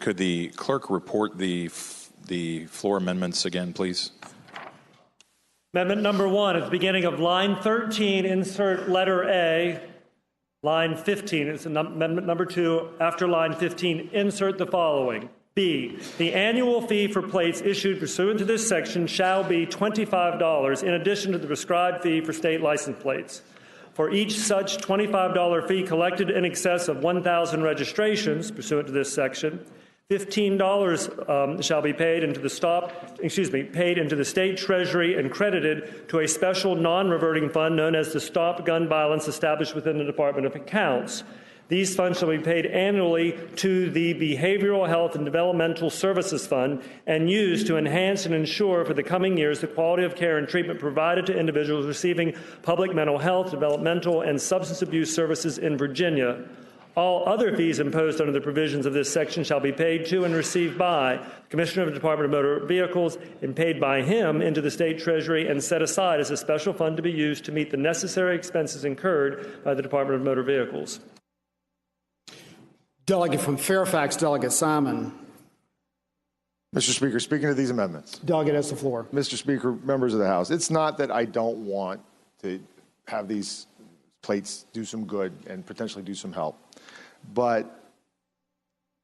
Could the clerk report the floor amendments again, please? Amendment number 1, at the beginning of line 13, insert letter A. Line 15, it's amendment number 2. After line 15, insert the following. B, the annual fee for plates issued pursuant to this section shall be $25 in addition to the prescribed fee for state license plates. For each such $25 fee collected in excess of 1,000 registrations pursuant to this section, $15 shall be paid into the state treasury and credited to a special non-reverting fund known as the Stop Gun Violence established within the Department of Accounts. These funds shall be paid annually to the Behavioral Health and Developmental Services Fund and used to enhance and ensure for the coming years the quality of care and treatment provided to individuals receiving public mental health, developmental, and substance abuse services in Virginia. All other fees imposed under the provisions of this section shall be paid to and received by the Commissioner of the Department of Motor Vehicles and paid by him into the state treasury and set aside as a special fund to be used to meet the necessary expenses incurred by the Department of Motor Vehicles. Delegate from Fairfax, Delegate Simon. Mr. Speaker, speaking of these amendments. Delegate has the floor. Mr. Speaker, members of the House, it's not that I don't want to have these plates do some good and potentially do some help. But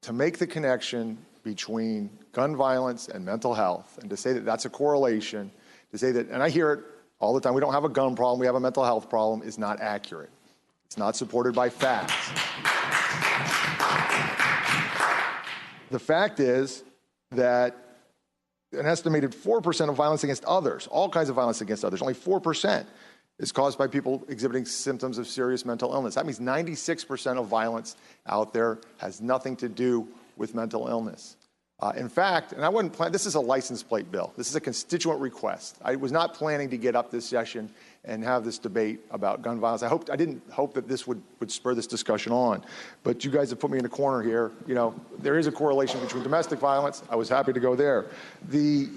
to make the connection between gun violence and mental health, and to say that that's a correlation, to say that, and I hear it all the time, we don't have a gun problem, we have a mental health problem, is not accurate. It's not supported by facts. The fact is that an estimated 4% of violence against others, all kinds of violence against others, only 4%, is caused by people exhibiting symptoms of serious mental illness. That means 96% of violence out there has nothing to do with mental illness. In fact, and I wasn't planning, this is a license plate bill. This is a constituent request. I was not planning to get up this session and have this debate about gun violence. I didn't hope that this would spur this discussion on. But you guys have put me in a corner here. You know, there is a correlation between domestic violence. I was happy to go there. The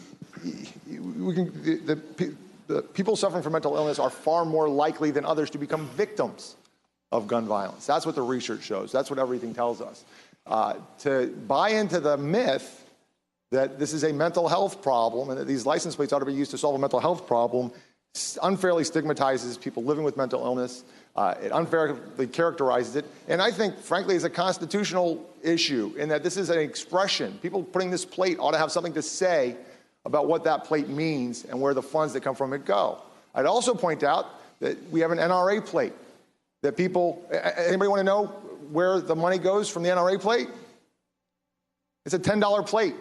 people suffering from mental illness are far more likely than others to become victims of gun violence. That's what the research shows. That's what everything tells us. To buy into the myth that this is a mental health problem and that these license plates ought to be used to solve a mental health problem unfairly stigmatizes people living with mental illness. It unfairly characterizes it. And I think, frankly, it's a constitutional issue in that this is an expression. People putting this plate ought to have something to say about what that plate means and where the funds that come from it go. I'd also point out that we have an NRA plate that people, anybody want to know where the money goes from the NRA plate? It's a $10 plate,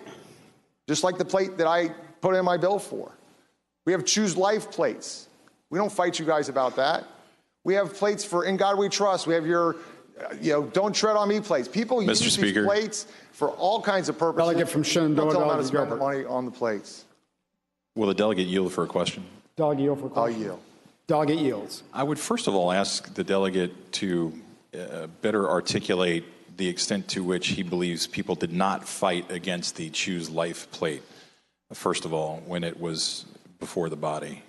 just like the plate that I put in my bill for. We have Choose Life plates. We don't fight you guys about that. We have plates for In God We Trust. We have your, Don't Tread on Me plates. People use these plates for all kinds of purposes. Delegate from Shenandoah, Delegate spend the money on the plates. Will the delegate yield for a question? Delegate yield for a question. I'll yield. Delegate yields. I would first of all ask the delegate to better articulate the extent to which he believes people did not fight against the Choose Life plate, first of all, when it was before the body.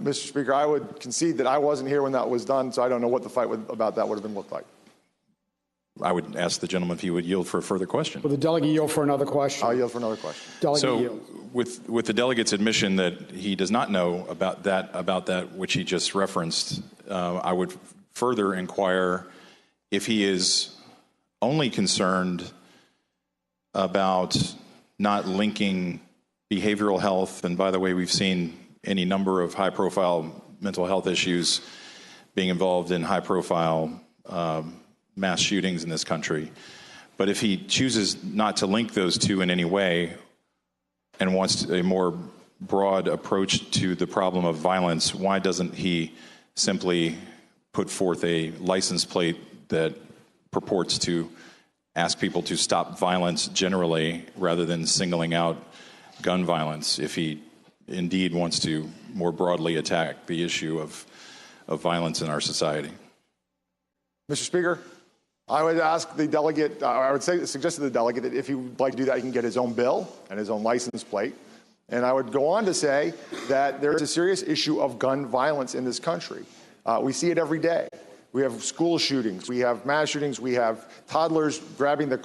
Mr. Speaker, I would concede that I wasn't here when that was done, so I don't know what the fight about that would have been looked like. I would ask the gentleman if he would yield for a further question. Will the delegate yield for another question? I'll yield for another question. Delegate yield. With the delegate's admission that he does not know about that which he just referenced, I would further inquire if he is only concerned about not linking behavioral health, and by the way, we've seen any number of high-profile mental health issues being involved in high-profile mass shootings in this country. But if he chooses not to link those two in any way and wants a more broad approach to the problem of violence, why doesn't he simply put forth a license plate that purports to ask people to stop violence generally rather than singling out gun violence, if he indeed wants to more broadly attack the issue of violence in our society? Mr. Speaker, I would ask the delegate, suggest to the delegate that if he would like to do that, he can get his own bill and his own license plate. And I would go on to say that there is a serious issue of gun violence in this country. We see it every day. We have school shootings. We have mass shootings. We have toddlers grabbing the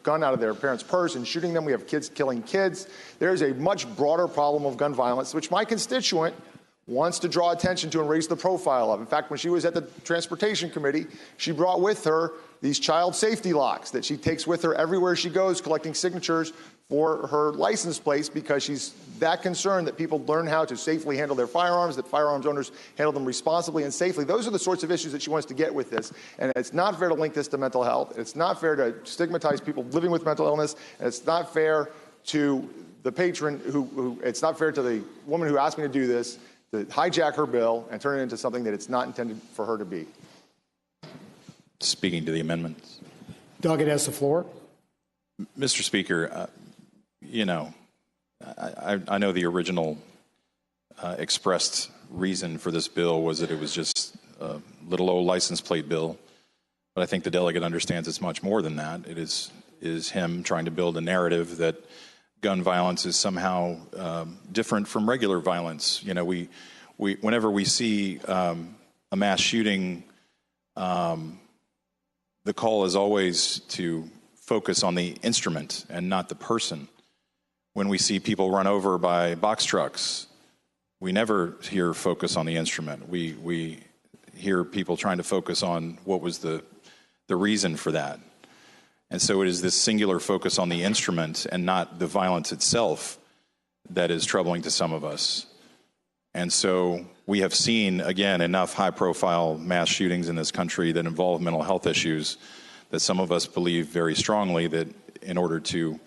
gun out of their parents' purse and shooting them. We have kids killing kids. There's a much broader problem of gun violence, which my constituent wants to draw attention to and raise the profile of. In fact, when she was at the Transportation Committee, she brought with her these child safety locks that she takes with her everywhere she goes, collecting signatures for her license plates, because she's that concerned that people learn how to safely handle their firearms, that firearms owners handle them responsibly and safely. Those are the sorts of issues that she wants to get with this. And it's not fair to link this to mental health. It's not fair to stigmatize people living with mental illness. And it's not fair to the patron it's not fair to the woman who asked me to do this, to hijack her bill and turn it into something that it's not intended for her to be. Speaking to the amendments. Delegate has the floor. Mr. Speaker, I know the original expressed reason for this bill was that it was just a little old license plate bill, but I think the delegate understands it's much more than that. It is him trying to build a narrative that gun violence is somehow different from regular violence. Whenever we see a mass shooting, the call is always to focus on the instrument and not the person. When we see people run over by box trucks, we never hear focus on the instrument. We hear people trying to focus on what was the reason for that. And so it is this singular focus on the instrument and not the violence itself that is troubling to some of us. And so we have seen, again, enough high-profile mass shootings in this country that involve mental health issues that some of us believe very strongly that in order to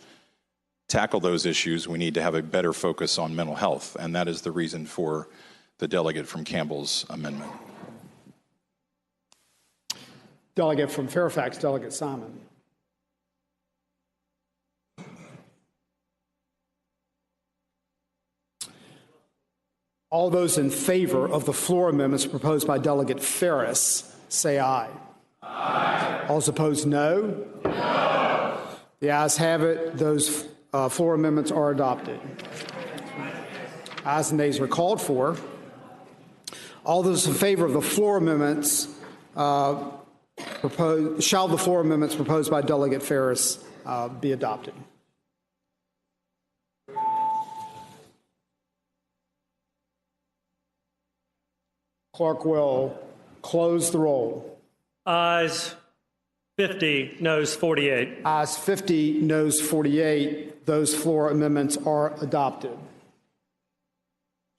tackle those issues, we need to have a better focus on mental health. And that is the reason for the delegate from Campbell's amendment. Delegate from Fairfax, Delegate Simon. All those in favor of the floor amendments proposed by Delegate Ferris, say aye. Aye. All those opposed, no. No. The ayes have it. Those floor amendments are adopted. Ayes and nays are called for. All those in favor of the floor amendments shall the floor amendments proposed by Delegate Ferris be adopted? Clerk will close the roll. Ayes 50, noes 48. Ayes 50, noes 48. Those floor amendments are adopted.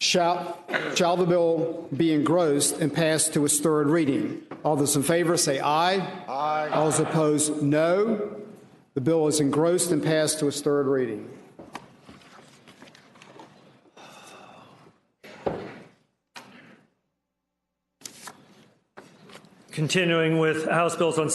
Shall the bill be engrossed and passed to its third reading? All those in favor say aye. Aye. All those opposed, no. The bill is engrossed and passed to its third reading. Continuing with House bills on